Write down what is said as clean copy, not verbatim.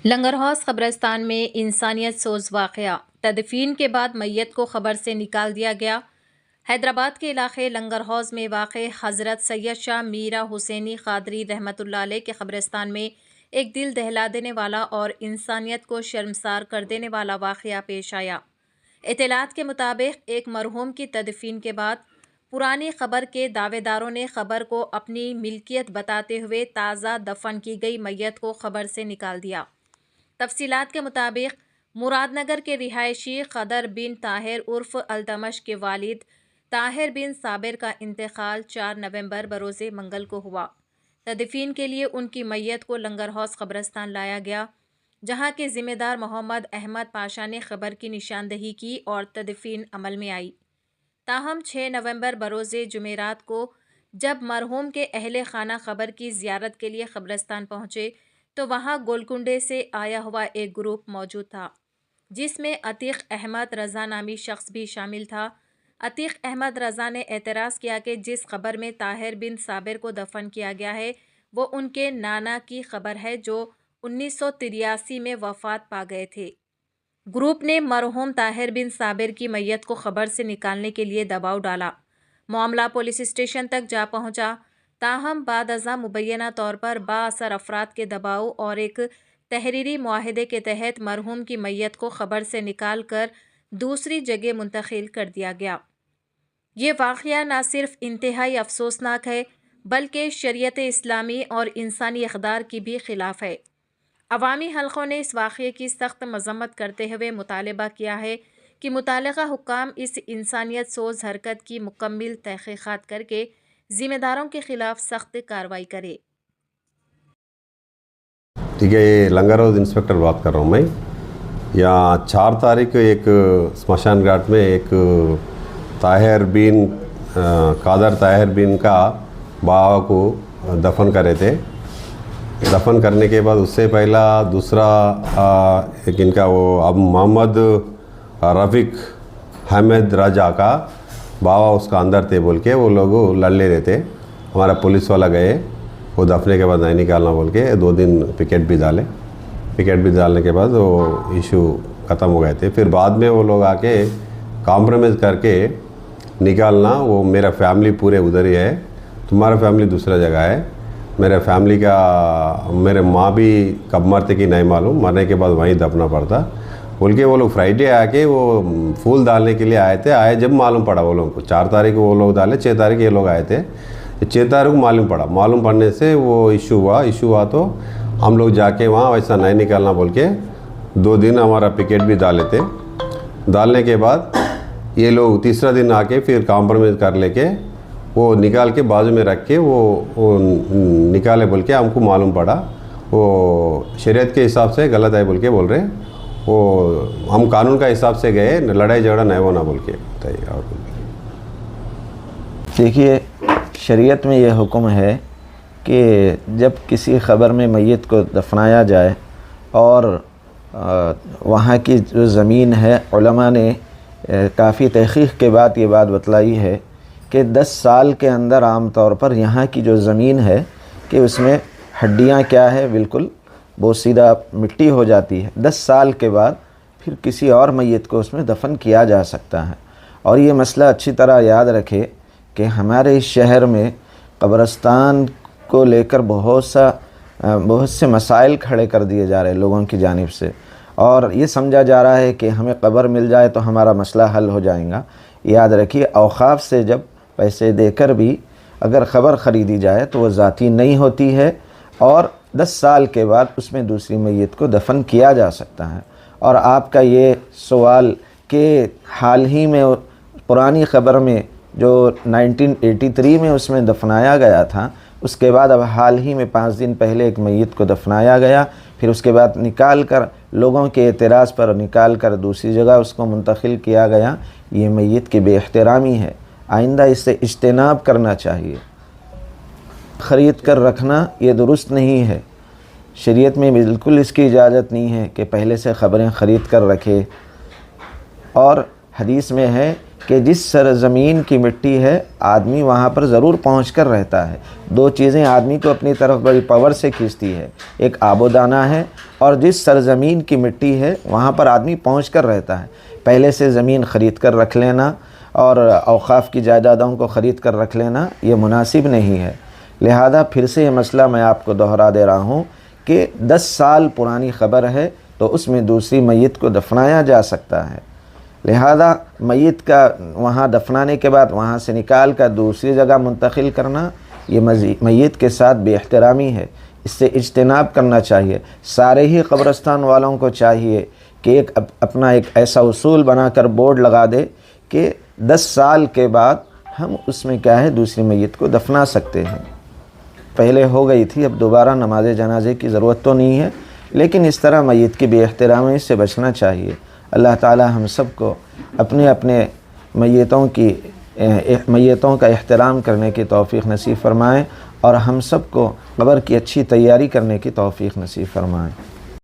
لنگر ہاؤس قبرستان میں انسانیت سوز واقعہ، تدفین کے بعد میت کو قبر سے نکال دیا گیا۔ حیدرآباد کے علاقے لنگر ہاؤس میں واقع حضرت سید شاہ میرا حسینی قادری رحمۃ اللہ علیہ کے قبرستان میں ایک دل دہلا دینے والا اور انسانیت کو شرمسار کر دینے والا واقعہ پیش آیا۔ اطلاعات کے مطابق ایک مرحوم کی تدفین کے بعد پرانی قبر کے دعوے داروں نے قبر کو اپنی ملکیت بتاتے ہوئے تازہ دفن کی گئی میت کو قبر سے نکال دیا۔ تفصیلات کے مطابق مراد نگر کے رہائشی قدر بن طاہر عرف التمش کے والد طاہر بن صابر کا انتقال 4 نومبر بروز منگل کو ہوا۔ تدفین کے لیے ان کی میت کو لنگر ہاؤس قبرستان لایا گیا، جہاں کے ذمہ دار محمد احمد پاشا نے قبر کی نشاندہی کی اور تدفین عمل میں آئی۔ تاہم 6 نومبر بروز جمعرات کو جب مرحوم کے اہل خانہ قبر کی زیارت کے لیے قبرستان پہنچے تو وہاں گولکنڈے سے آیا ہوا ایک گروپ موجود تھا، جس میں عتیق احمد رضا نامی شخص بھی شامل تھا۔ عتیق احمد رضا نے اعتراض کیا کہ جس قبر میں طاہر بن صابر کو دفن کیا گیا ہے وہ ان کے نانا کی قبر ہے جو 1983 میں وفات پا گئے تھے۔ گروپ نے مرحوم طاہر بن صابر کی میت کو قبر سے نکالنے کے لیے دباؤ ڈالا۔ معاملہ پولیس اسٹیشن تک جا پہنچا، تاہم بعد ازاں مبینہ طور پر بااثر افراد کے دباؤ اور ایک تحریری معاہدے کے تحت مرحوم کی میت کو قبر سے نکال کر دوسری جگہ منتقل کر دیا گیا۔ یہ واقعہ نہ صرف انتہائی افسوسناک ہے بلکہ شریعت اسلامی اور انسانی اقدار کی بھی خلاف ہے۔ عوامی حلقوں نے اس واقعے کی سخت مذمت کرتے ہوئے مطالبہ کیا ہے کہ متعلقہ حکام اس انسانیت سوز حرکت کی مکمل تحقیقات کر کے ذمہ داروں کے خلاف سخت کارروائی کرے۔ ٹھیک ہے، یہ لنگر ہاؤس انسپکٹر بات کر رہا ہوں میں۔ یہاں 4 تاریخ ایک سمشان گھاٹ میں ایک قادر طاہر بن کا بابا کو دفن کرے تھے۔ دفن کرنے کے بعد اس سے پہلا دوسرا ایک ان کا وہ اب محمد رفیق حمید رجا کا بابا اس کا اندر تھے بول کے وہ لوگ لڑ لے رہے تھے۔ ہمارا پولیس والا گئے، وہ دفنے کے بعد نہیں نکالنا بول کے 2 دن پکیٹ بھی ڈالے۔ پکیٹ بھی ڈالنے کے بعد وہ ایشو ختم ہو گئے تھے۔ پھر بعد میں وہ لوگ آ کے کمپرومائز کر کے نکالنا، وہ میرا فیملی پورے ادھر ہی ہے، تمہارا فیملی دوسرا جگہ ہے، میرے فیملی کا میرے ماں بھی کب مرتے کہ نہیں معلوم، مرنے کے بعد وہیں دفنا پڑتا بول کے وہ لوگ فرائیڈے آ کے وہ پھول ڈالنے کے لیے آئے جب معلوم پڑا وہ لوگوں کو 4 تاریخ کو وہ لوگ ڈالے، 6 تاریخ یہ لوگ آئے تھے، 6 تاریخ کو معلوم پڑنے سے وہ ایشو ہوا تو ہم لوگ جا کے وہاں ویسا نہیں نکالنا بول کے 2 دن ہمارا پکیٹ بھی ڈالے تھے۔ ڈالنے کے بعد یہ لوگ تیسرا دن آ کے پھر کمپرومائز کر لے کے وہ نکال کے بازو میں رکھ کے وہ نکالے بول کے ہم کو معلوم پڑا وہ شریعت کے حساب سے غلط ہے بول کے بول رہے، وہ ہم قانون کا حساب سے گئے، لڑائی جھگڑا نہیں ہونا بول کے بتائیے۔ اور دیکھیے، شریعت میں یہ حکم ہے کہ جب کسی قبر میں میت کو دفنایا جائے اور وہاں کی جو زمین ہے، علماء نے کافی تحقیق کے بعد یہ بات بتلائی ہے کہ 10 سال کے اندر عام طور پر یہاں کی جو زمین ہے کہ اس میں ہڈیاں کیا ہے بالکل بوسیدہ مٹی ہو جاتی ہے۔ 10 سال کے بعد پھر کسی اور میت کو اس میں دفن کیا جا سکتا ہے۔ اور یہ مسئلہ اچھی طرح یاد رکھے کہ ہمارے اس شہر میں قبرستان کو لے کر بہت سے مسائل کھڑے کر دیے جا رہے ہیں لوگوں کی جانب سے، اور یہ سمجھا جا رہا ہے کہ ہمیں قبر مل جائے تو ہمارا مسئلہ حل ہو جائے گا۔ یاد رکھیے، اوقاف سے جب پیسے دے کر بھی اگر قبر خریدی جائے تو وہ ذاتی نہیں ہوتی ہے، اور 10 سال کے بعد اس میں دوسری میت کو دفن کیا جا سکتا ہے۔ اور آپ کا یہ سوال کہ حال ہی میں پرانی قبر میں جو 1983 میں اس میں دفنایا گیا تھا، اس کے بعد اب حال ہی میں 5 دن پہلے ایک میت کو دفنایا گیا، پھر اس کے بعد نکال کر لوگوں کے اعتراض پر نکال کر دوسری جگہ اس کو منتقل کیا گیا، یہ میت کی بے احترامی ہے۔ آئندہ اس سے اجتناب کرنا چاہیے۔ خرید کر رکھنا یہ درست نہیں ہے، شریعت میں بالکل اس کی اجازت نہیں ہے کہ پہلے سے خبریں خرید کر رکھے۔ اور حدیث میں ہے کہ جس سرزمین کی مٹی ہے آدمی وہاں پر ضرور پہنچ کر رہتا ہے۔ دو چیزیں آدمی کو اپنی طرف بڑی پاور سے کھینچتی ہے، ایک آب و دانہ ہے، اور جس سرزمین کی مٹی ہے وہاں پر آدمی پہنچ کر رہتا ہے۔ پہلے سے زمین خرید کر رکھ لینا اور اوقاف کی جائیدادوں کو خرید کر رکھ لینا یہ مناسب نہیں ہے۔ لہذا پھر سے یہ مسئلہ میں آپ کو دہرا دے رہا ہوں کہ 10 سال پرانی خبر ہے تو اس میں دوسری میت کو دفنایا جا سکتا ہے۔ لہذا میت کا وہاں دفنانے کے بعد وہاں سے نکال کر دوسری جگہ منتقل کرنا یہ میت کے ساتھ بے احترامی ہے، اس سے اجتناب کرنا چاہیے۔ سارے ہی قبرستان والوں کو چاہیے کہ اپنا ایک ایسا اصول بنا کر بورڈ لگا دے کہ 10 سال کے بعد ہم اس میں کیا ہے دوسری میت کو دفنا سکتے ہیں۔ پہلے ہو گئی تھی، اب دوبارہ نماز جنازے کی ضرورت تو نہیں ہے، لیکن اس طرح میت کی بے احترامی سے بچنا چاہیے۔ اللہ تعالی ہم سب کو اپنے اپنے میتوں کا احترام کرنے کی توفیق نصیب فرمائے، اور ہم سب کو قبر کی اچھی تیاری کرنے کی توفیق نصیب فرمائے۔